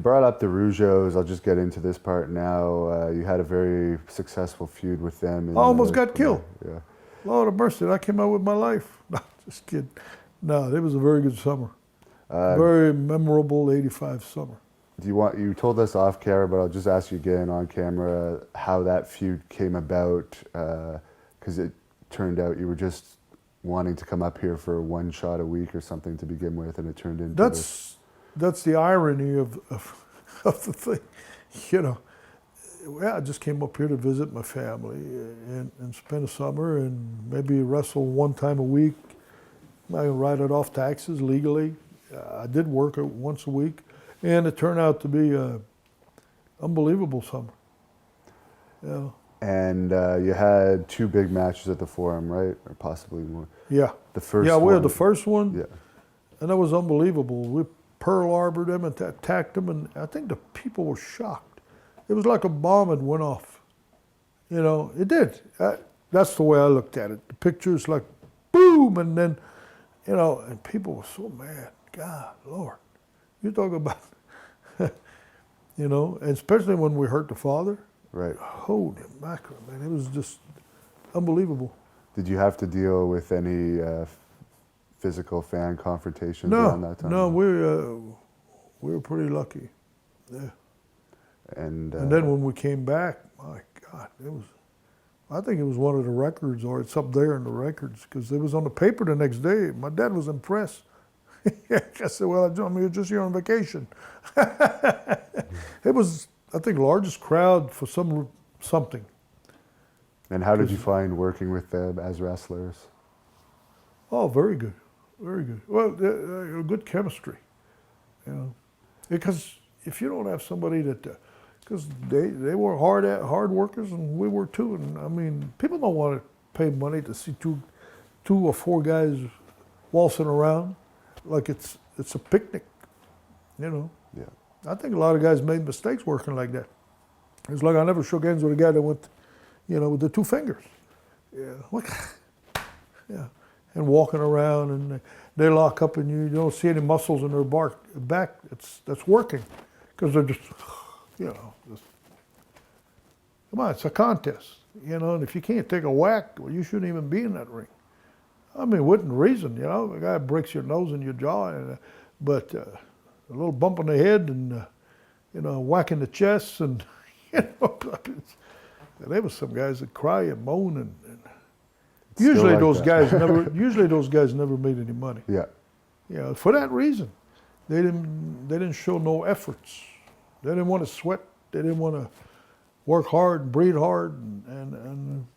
brought up the Rougeaus. I'll just get into this part now. You had a very successful feud with them. I almost got killed. Yeah. Lord of mercy, I came out with my life. No, just kidding. No, it was a very good summer. Very memorable 85 summer. You told us off camera, but I'll just ask you again on camera how that feud came about, because it turned out you were just wanting to come up here for one shot a week or something to begin with, and it turned into That's the irony of the thing, you know. Well, I just came up here to visit my family and spend a summer and maybe wrestle one time a week. I write it off taxes legally. I did work once a week, and it turned out to be an unbelievable summer. Yeah. And you had 2 big matches at the Forum, right? Or possibly more. Yeah. The first Yeah, one. we had the first one. Yeah. And that was unbelievable. We Pearl Harbored them and attacked them, and I think the people were shocked. It was like a bomb had went off. You know, it did. That's the way I looked at it. The pictures like boom, and then, you know, and people were so mad. God, Lord, you talk about, you know, and especially when we hurt the father. Right. Holy mackerel, man, it was just unbelievable. Did you have to deal with any physical fan confrontations around that time? No, we were pretty lucky. Yeah. And then when we came back, my God, I think it was one of the records, or it's up there in the records, because it was on the paper the next day. My dad was impressed. I said, well, you're just here on vacation. It was, I think, largest crowd for something. And how did you find working with them as wrestlers? Oh, very good, very good. Well, good chemistry, you know, because if you don't have somebody that, because they were hard workers, and we were too. And I mean, people don't want to pay money to see two or four guys waltzing around like it's a picnic, you know. Yeah. I think a lot of guys made mistakes working like that. It's like I never shook hands with a guy that went, you know, with the 2 fingers. Yeah. Yeah. And walking around, and they lock up, and you don't see any muscles in their back. That's working, because they're just, you know, come on, it's a contest, you know. And if you can't take a whack, well, you shouldn't even be in that ring. I mean, within reason, you know. The guy breaks your nose and your jaw, but a little bump on the head, and you know, whack in the chest, and you know, there was some guys that cry and moan, and usually like those guys never made any money. Yeah. You know, for that reason, they didn't show no efforts. They didn't want to sweat. They didn't want to work hard and breathe hard, and